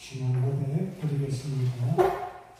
신앙 고백 드리겠습니다.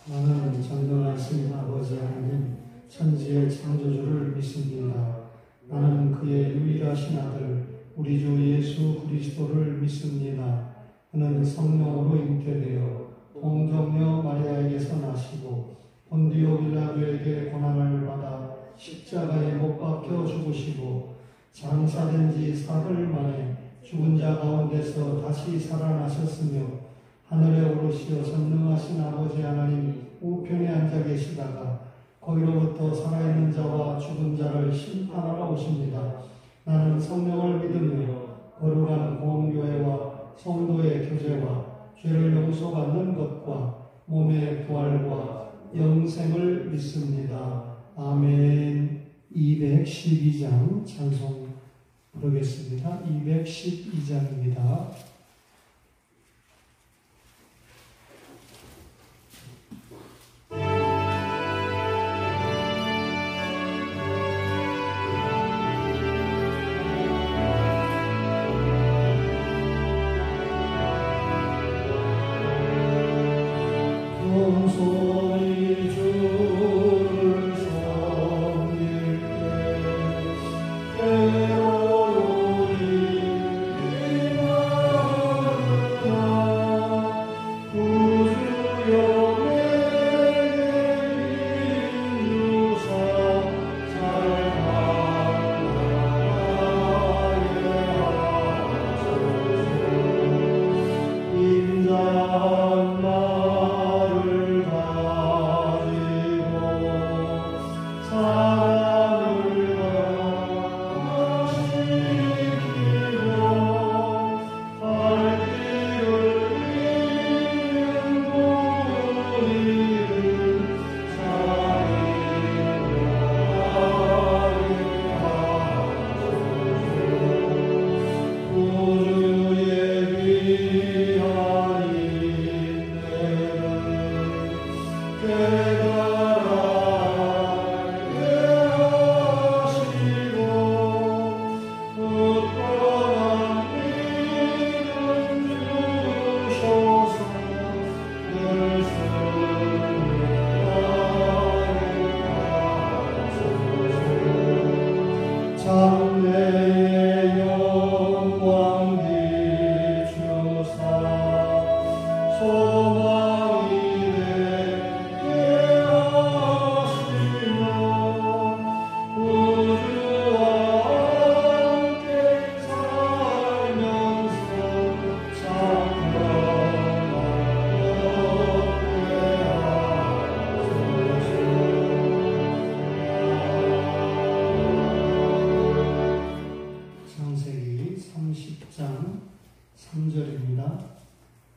나는 전능하신 아버지 하나님, 천지의 창조주를 믿습니다. 나는 그의 유일하신 아들, 우리 주 예수 그리스도를 믿습니다. 그는 성령으로 잉태되어 동정녀 마리아에게서 나시고 본디오 빌라도에게 고난을 받아 십자가에 못 박혀 죽으시고 장사된 지 사흘 만에 죽은 자 가운데서 다시 살아나셨으며 하늘에 오르시어 전능하신 아버지 하나님 우편에 앉아 계시다가 거기로부터 살아있는 자와 죽은 자를 심판하러 오십니다. 나는 성령을 믿으며 거룩한 공교회와 성도의 교제와 죄를 용서받는 것과 몸의 부활과 영생을 믿습니다. 아멘. 212장 찬송 부르겠습니다. 212장입니다.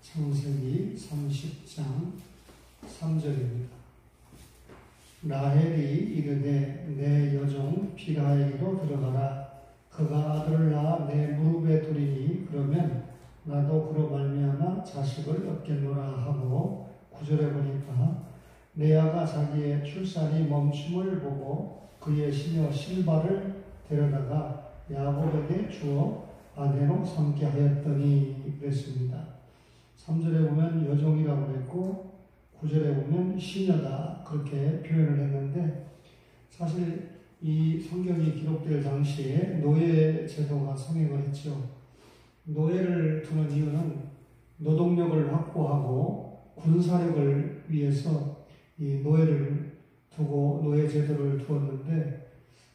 창세기 30장 3절입니다. 라헬이 이르되 내 여종 빌하에게로 들어가라. 그가 아들을 낳아 내 무릎에 두리니 그러면 나도 그로 말미암아 자식을 얻겠노라 하고 9절에 보니까 레아가 자기의 출산이 멈춤을 보고 그의 시녀 실바를 데려다가 야곱에게 주어 아내로 삼게 하였더니 그랬습니다. 3절에 보면 여종이라고 했고 9절에 보면 시녀다 그렇게 표현을 했는데, 사실 이 성경이 기록될 당시에 노예 제도가 성행을 했죠. 노예를 두는 이유는 노동력을 확보하고 군사력을 위해서 이 노예를 두고 노예 제도를 두었는데,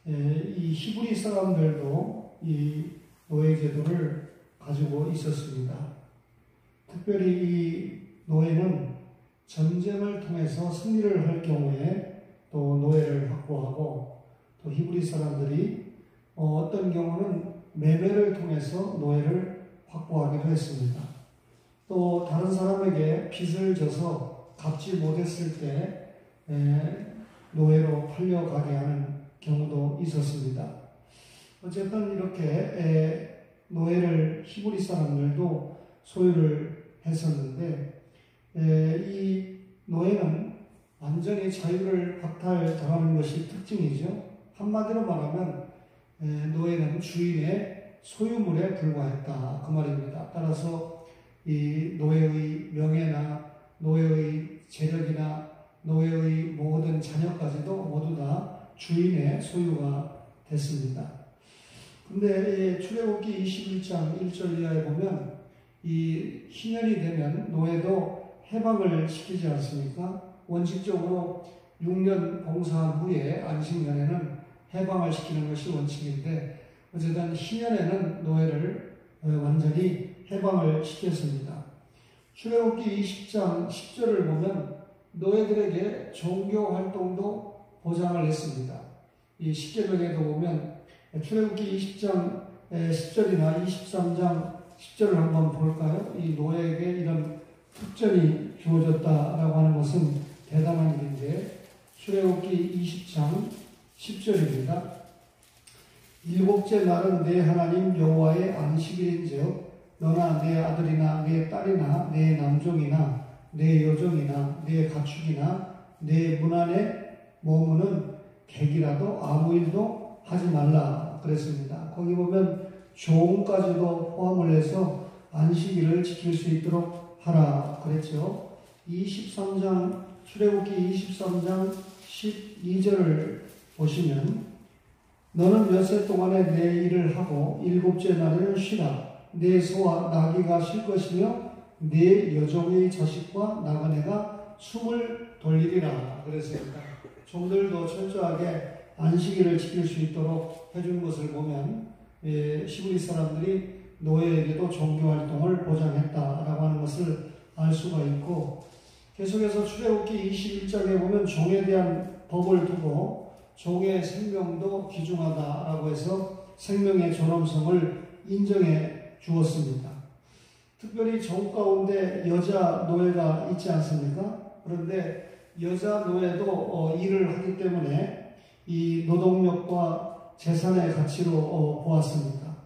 이 히브리 사람들도 이 노예 제도를 가지고 있었습니다. 특별히 이 노예는 전쟁을 통해서 승리를 할 경우에 또 노예를 확보하고, 또 히브리 사람들이 어떤 경우는 매매를 통해서 노예를 확보하기도 했습니다. 또 다른 사람에게 빚을 져서 갚지 못했을 때 노예로 팔려가게 하는 경우도 있었습니다. 어쨌든 이렇게 노예를 히브리 사람들도 소유를 했었는데, 이 노예는 완전히 자유를 박탈당하는 것이 특징이죠. 한마디로 말하면 노예는 주인의 소유물에 불과했다 그 말입니다. 따라서 이 노예의 명예 노예의 재력이나 노예의 모든 자녀까지도 모두 다 주인의 소유가 됐습니다. 근데 출애굽기 21장 1절 이하에 보면 이 희년이 되면 노예도 해방을 시키지 않습니까? 원칙적으로 6년 봉사한 후에 안식년에는 해방을 시키는 것이 원칙인데 어쨌든 희년에는 노예를 완전히 해방을 시켰습니다. 출애굽기 20장 10절을 보면 노예들에게 종교 활동도 보장을 했습니다. 이 십계명에도 보면 출애굽기 20장 10절이나 23장 10절을 한번 볼까요? 이 노예에게 이런 특전이 주어졌다라고 하는 것은 대단한 일인데 출애굽기 20장 10절입니다. 일곱째 날은 내 하나님 여호와의 안식일인즉 너나 내 아들이나 내 딸이나 내 남종이나 내 여종이나 내 가축이나 내 문 안에 머무는 객이라도 아무 일도 하지 말라 그랬습니다. 거기 보면 종까지도 포함을 해서 안식일을 지킬 수 있도록 하라 그랬죠. 23장 출애굽기 23장 12절을 보시면 너는 엿새 동안에 내 일을 하고 일곱째 날에는 쉬라. 내 소와 나귀가 쉴 것이며 내 여종의 자식과 나그네가 숨을 돌리리라 그랬습니다. 종들도 철저하게 안식일을 지킬 수 있도록 해준 것을 보면 시브리 사람들이 노예에게도 종교활동을 보장했다라고 하는 것을 알 수가 있고 계속해서 출애굽기 21장에 보면 종에 대한 법을 두고 종의 생명도 귀중하다라고 해서 생명의 존엄성을 인정해 주었습니다. 특별히 종 가운데 여자 노예가 있지 않습니까? 그런데 여자 노예도 일을 하기 때문에 이 노동력과 재산의 가치로 보았습니다.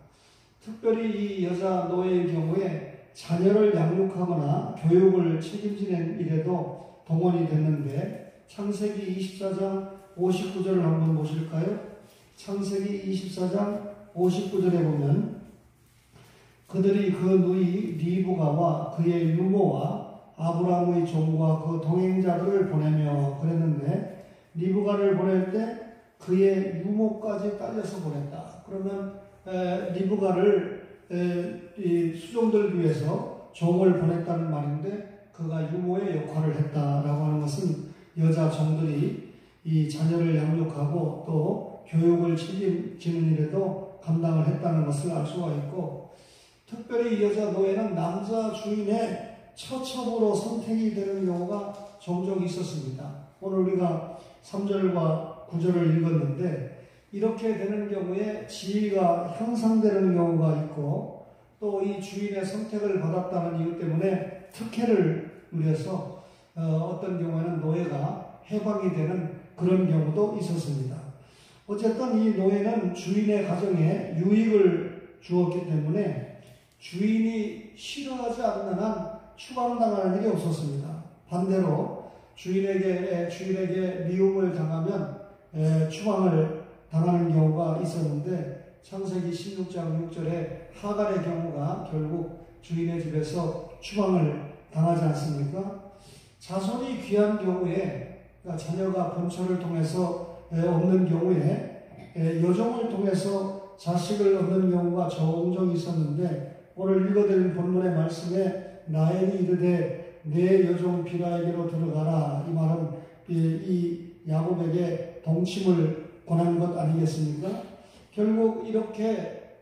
특별히 이 여자 노예의 경우에 자녀를 양육하거나 교육을 책임지는 일에도 동원이 됐는데 창세기 24장 59절을 한번 보실까요? 창세기 24장 59절에 보면 그들이 그 누이 리브가와 그의 유모와 아브라함의 종과 그 동행자들을 보내며 그랬는데 리브가를 보낼 때 그의 유모까지 딸려서 보냈다. 그러면 리브가를 이 수종들 위해서 종을 보냈다는 말인데 그가 유모의 역할을 했다라고 하는 것은 여자 종들이 이 자녀를 양육하고 또 교육을 책임지는 일에도 감당을 했다는 것을 알 수가 있고 특별히 이 여자 노예는 남자 주인의 처첩으로 선택이 되는 경우가 종종 있었습니다. 오늘 우리가 3절과 9절을 읽었는데 이렇게 되는 경우에 지위가 향상되는 경우가 있고 또 이 주인의 선택을 받았다는 이유 때문에 특혜를 누려서 어떤 경우에는 노예가 해방이 되는 그런 경우도 있었습니다. 어쨌든 이 노예는 주인의 가정에 유익을 주었기 때문에 주인이 싫어하지 않는 한 추방당하는 일이 없었습니다. 반대로 주인에게 미움을 당하면 추방을 당하는 경우가 있었는데 창세기 16장 6절에 하갈의 경우가 결국 주인의 집에서 추방을 당하지 않습니까? 자손이 귀한 경우에 그러니까 자녀가 본처를 통해서 얻는 경우에 여종을 통해서 자식을 얻는 경우가 종종 있었는데 오늘 읽어드린 본문의 말씀에 라헬이 이르되 내 여종 빌하에게로 들어가라 이 말은 이 야곱에게 동침을 권한 것 아니겠습니까? 결국 이렇게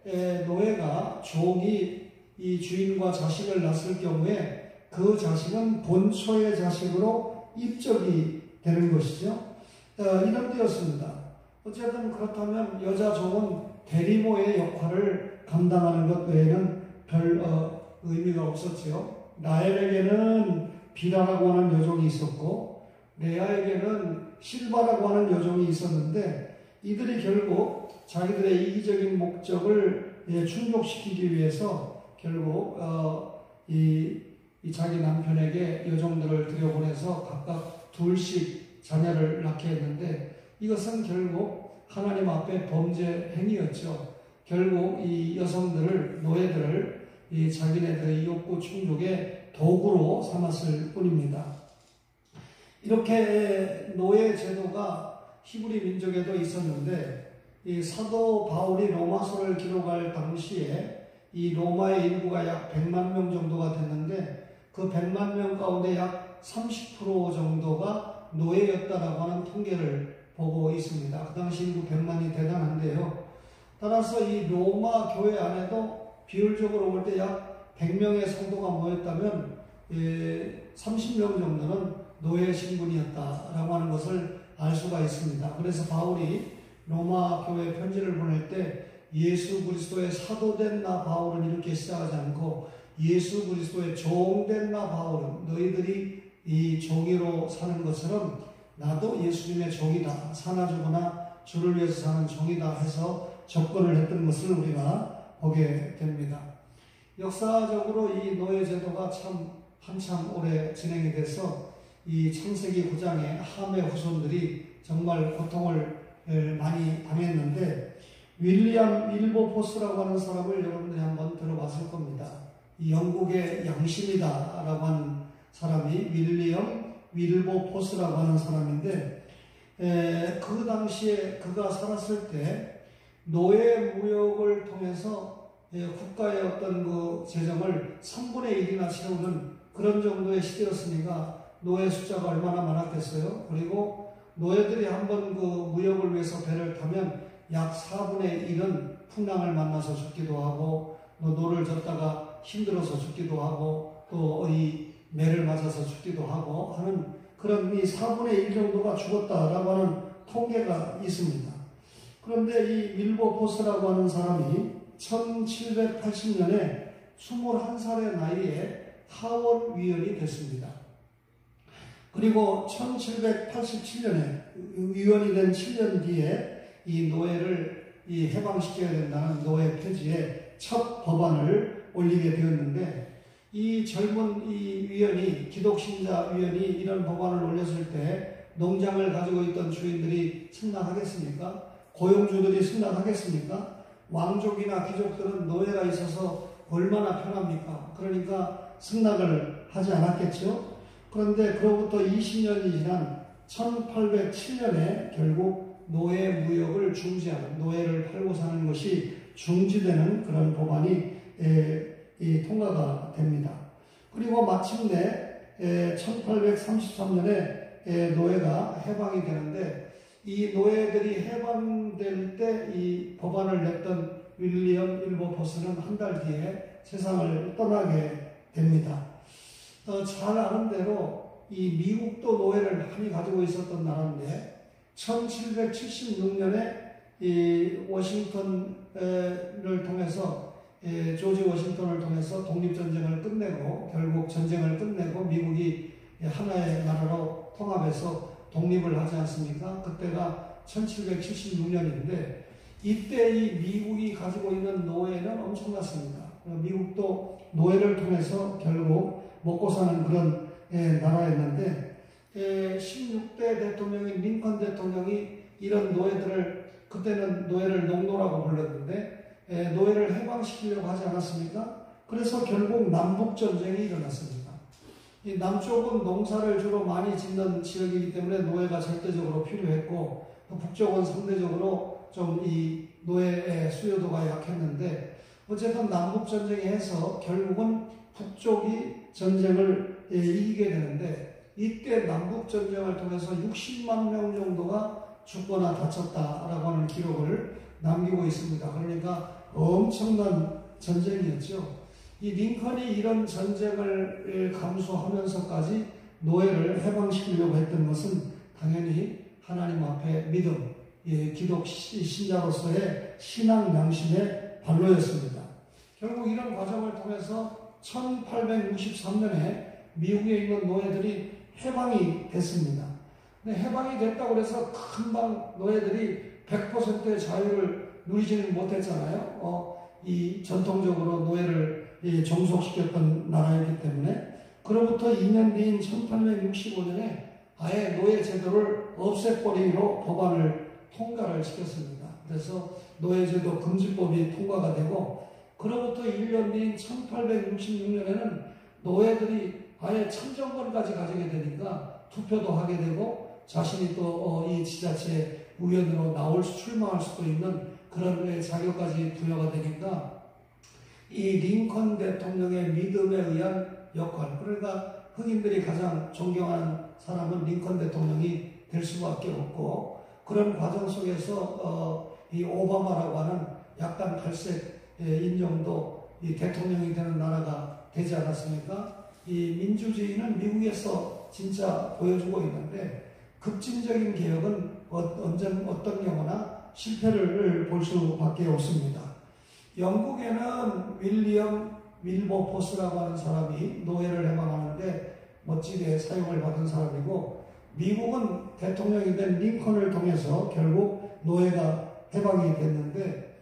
노예가 종이 이 주인과 자식을 낳았을 경우에 그 자식은 본초의 자식으로 입적이 되는 것이죠. 이런 때였습니다. 어쨌든 그렇다면 여자 종은 대리모의 역할을 감당하는 것 외에는 별 의미가 없었죠. 라헬에게는 비라라고 하는 여종이 있었고 레아에게는 실바라고 하는 여종이 있었는데 이들이 결국 자기들의 이기적인 목적을 충족시키기 위해서 결국 이 자기 남편에게 여종들을 들여보내서 각각 둘씩 자녀를 낳게 했는데 이것은 결국 하나님 앞에 범죄 행위였죠. 결국 이 여성들을 노예들을 이 자기네들의 욕구 충족에 도구로 삼았을 뿐입니다. 이렇게 노예 제도가 히브리 민족에도 있었는데 이 사도 바울이 로마서를 기록할 당시에 이 로마의 인구가 약 100만 명 정도가 됐는데 그 100만 명 가운데 약 30% 정도가 노예였다라고 하는 통계를 보고 있습니다. 그 당시 인구 100만이 대단한데요. 따라서 이 로마 교회 안에도 비율적으로 볼 때 약 100명의 성도가 모였다면 30명 정도는 노예 신분이었다라고 하는 것을 알 수가 있습니다. 그래서 바울이 로마 교회 편지를 보낼 때 예수 그리스도의 사도된 나 바울은 이렇게 시작하지 않고 예수 그리스도의 종된 나 바울은 너희들이 이 종이로 사는 것처럼 나도 예수님의 종이다. 사나 죽으나 주를 위해서 사는 종이다 해서 접근을 했던 것을 우리가 보게 됩니다. 역사적으로 이 노예 제도가 참 한참 오래 진행이 돼서 이 창세기 9장의 함의 후손들이 정말 고통을 많이 당했는데 윌리엄 윌버포스라고 하는 사람을 여러분들이 한번 들어봤을 겁니다. 이 영국의 양심이다라고 하는 사람이 윌리엄 윌버포스라고 하는 사람인데 그 당시에 그가 살았을 때 노예 무역을 통해서 국가의 어떤 그 재정을 3분의 1이나 채우는 그런 정도의 시대였으니까 노예 숫자가 얼마나 많았겠어요. 그리고 노예들이 한번 그 무역을 위해서 배를 타면 약 4분의 1은 풍랑을 만나서 죽기도 하고 노를 젓다가 힘들어서 죽기도 하고 또 이 매를 맞아서 죽기도 하고 하는 그런 이 4분의 1 정도가 죽었다라고 하는 통계가 있습니다. 그런데 이 윌버포스라고 하는 사람이 1780년에 21살의 나이에 하원위원이 됐습니다. 그리고 1787년에 위원이 된 7년 뒤에 이 노예를 해방시켜야 된다는 노예 폐지에 첫 법안을 올리게 되었는데 이 젊은 이 위원이 기독신자 위원이 이런 법안을 올렸을 때 농장을 가지고 있던 주인들이 승낙하겠습니까? 고용주들이 승낙하겠습니까? 왕족이나 귀족들은 노예가 있어서 얼마나 편합니까? 그러니까 승낙을 하지 않았겠죠. 그런데 그로부터 20년이 지난 1807년에 결국 노예 무역을 중지하는, 노예를 팔고 사는 것이 중지되는 그런 법안이 통과가 됩니다. 그리고 마침내 1833년에 노예가 해방이 되는데 이 노예들이 해방될 때 이 법안을 냈던 윌리엄 윌버포스는 한 달 뒤에 세상을 떠나게 됩니다. 잘 아는 대로 이 미국도 노예를 많이 가지고 있었던 나라인데 1776년에 이 워싱턴을 통해서 조지 워싱턴을 통해서 독립전쟁을 끝내고 결국 전쟁을 끝내고 미국이 하나의 나라로 통합해서 독립을 하지 않습니까? 그때가 1776년인데 이때 이 미국이 가지고 있는 노예는 엄청났습니다. 미국도 노예를 통해서 결국 먹고 사는 그런 나라였는데 16대 대통령인 링컨 대통령이 이런 노예들을 그때는 노예를 농노라고 불렀는데 노예를 해방시키려고 하지 않았습니까? 그래서 결국 남북전쟁이 일어났습니다. 이 남쪽은 농사를 주로 많이 짓는 지역이기 때문에 노예가 절대적으로 필요했고 북쪽은 상대적으로 좀 이 노예의 수요도가 약했는데 어쨌든 남북전쟁이 해서 결국은 북쪽이 전쟁을 이기게 되는데 이때 남북전쟁을 통해서 60만 명 정도가 죽거나 다쳤다라고 하는 기록을 남기고 있습니다. 그러니까 엄청난 전쟁이었죠. 이 링컨이 이런 전쟁을 감수하면서까지 노예를 해방시키려고 했던 것은 당연히 하나님 앞에 믿음, 기독 신자로서의 신앙 양심의 발로였습니다. 결국 이런 과정을 통해서 1863년에 미국에 있는 노예들이 해방이 됐습니다. 근데 해방이 됐다고 해서 금방 노예들이 100%의 자유를 누리지는 못했잖아요. 이 전통적으로 노예를 종속시켰던 나라이기 때문에 그로부터 2년 뒤인 1865년에 아예 노예 제도를 없애버리기로 법안을 통과를 시켰습니다. 그래서 노예제도 금지법이 통과가 되고 그로부터 1년 뒤인 1866년에는 노예들이 아예 참정권까지 가지게 되니까 투표도 하게 되고 자신이 또 이 지자체 의원으로 출마할 수도 있는 그런 자격까지 부여가 되니까 이 링컨 대통령의 믿음에 의한 역할, 그러니까 흑인들이 가장 존경하는 사람은 링컨 대통령이 될 수밖에 없고, 그런 과정 속에서 이 오바마라고 하는 약간 갈색 인종도 이 대통령이 되는 나라가 되지 않았습니까? 이 민주주의는 미국에서 진짜 보여주고 있는데, 급진적인 개혁은 어떤 경우나 실패를 볼 수밖에 없습니다. 영국에는 윌리엄 윌버포스라고 하는 사람이 노예를 해방하는데 멋지게 사용을 받은 사람이고, 미국은 대통령이 된 링컨을 통해서 결국 노예가 해방이 됐는데,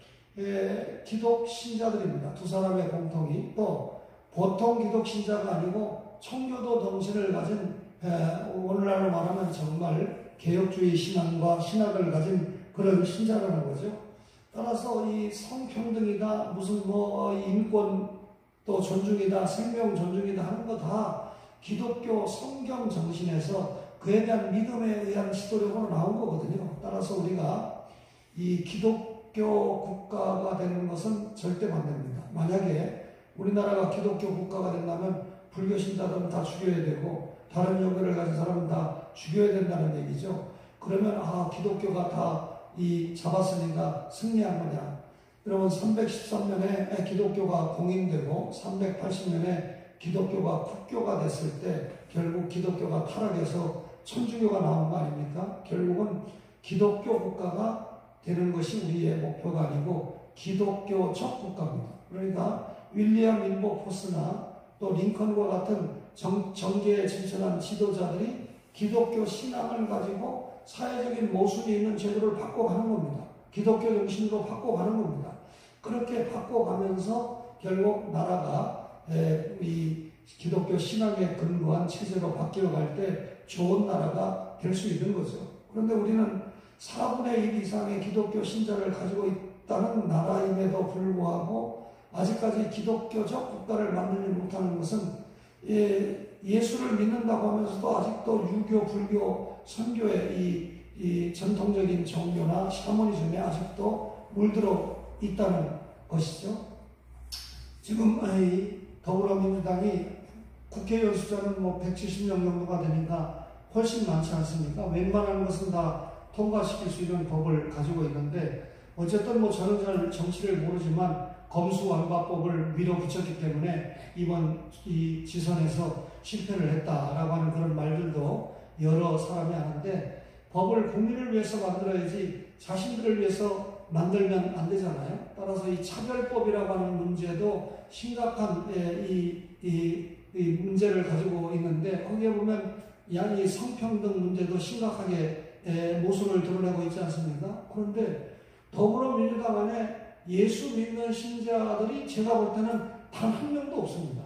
기독 신자들입니다. 두 사람의 공통이, 또 보통 기독 신자가 아니고 청교도 정신을 가진, 오늘날로 말하면 정말 개혁주의 신앙과 신학을 가진 그런 신자라는 거죠. 따라서 이 성평등이다, 무슨 인권 또 존중이다, 생명 존중이다 하는 거 다 기독교 성경 정신에서 그에 대한 믿음에 의한 시도력으로 나온 거거든요. 따라서 우리가 이 기독교 국가가 되는 것은 절대 반대입니다. 만약에 우리나라가 기독교 국가가 된다면 불교 신자들은 다 죽여야 되고 다른 종교를 가진 사람은 다 죽여야 된다는 얘기죠. 그러면 기독교가 다 잡았으니까 승리한 거냐. 여러분 313년에 기독교가 공인되고 380년에 기독교가 국교가 됐을 때 결국 기독교가 타락해서 천주교가 나온 거 아닙니까? 결국은 기독교 국가가 되는 것이 우리의 목표가 아니고 기독교적 국가입니다. 그러니까 윌리엄 윌버포스나 또 링컨과 같은 정계에 진천한 지도자들이 기독교 신앙을 가지고 사회적인 모순이 있는 제도를 바꿔가는 겁니다. 기독교 정신으로 바꿔가는 겁니다. 그렇게 바꿔가면서 결국 나라가 이 기독교 신앙에 근거한 체제로 바뀌어갈 때 좋은 나라가 될 수 있는 거죠. 그런데 우리는 4분의 1 이상의 기독교 신자를 가지고 있다는 나라임에도 불구하고 아직까지 기독교적 국가를 만들지 못하는 것은 예수를 믿는다고 하면서도 아직도 유교, 불교, 선교의 이 전통적인 종교나 샤머니즘에 아직도 물들어 있다는 것이죠. 지금 더불어민주당이 국회의원 숫자는 170명 정도가 되니까 훨씬 많지 않습니까? 웬만한 것은 다 통과시킬 수 있는 법을 가지고 있는데, 어쨌든 저는 잘 정치를 모르지만 검수완박법을 밀어붙였기 때문에 이번 이 지선에서 실패를 했다라고 하는 그런 말들도 여러 사람이 하는데, 법을 국민을 위해서 만들어야지 자신들을 위해서 만들면 안 되잖아요. 따라서 이 차별법이라고 하는 문제도 심각한 이 문제를 가지고 있는데, 거기에 보면 이 성평등 문제도 심각하게 모습을 드러내고 있지 않습니까? 그런데 더불어민주당 안에 예수 믿는 신자들이 제가 볼 때는 단 한 명도 없습니다.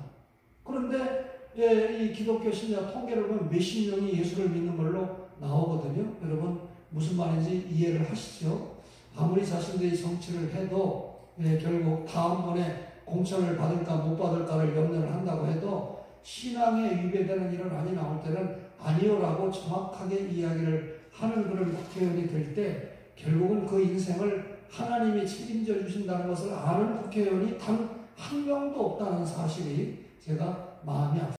그런데 이 기독교 신자 통계를 보면 몇십 명이 예수를 믿는 걸로 나오거든요. 여러분 무슨 말인지 이해를 하시죠? 아무리 자신들이 정치를 해도 결국 다음번에 공천을 받을까 못 받을까를 염려를 한다고 해도 신앙에 위배되는 일은 많이 나올 때는 아니요라고 정확하게 이야기를 하는 그런 국회의원이 될 때 결국은 그 인생을 하나님이 책임져 주신다는 것을 아는 국회의원이 단 한 명도 없다는 사실이 제가 마음이 아픕니다.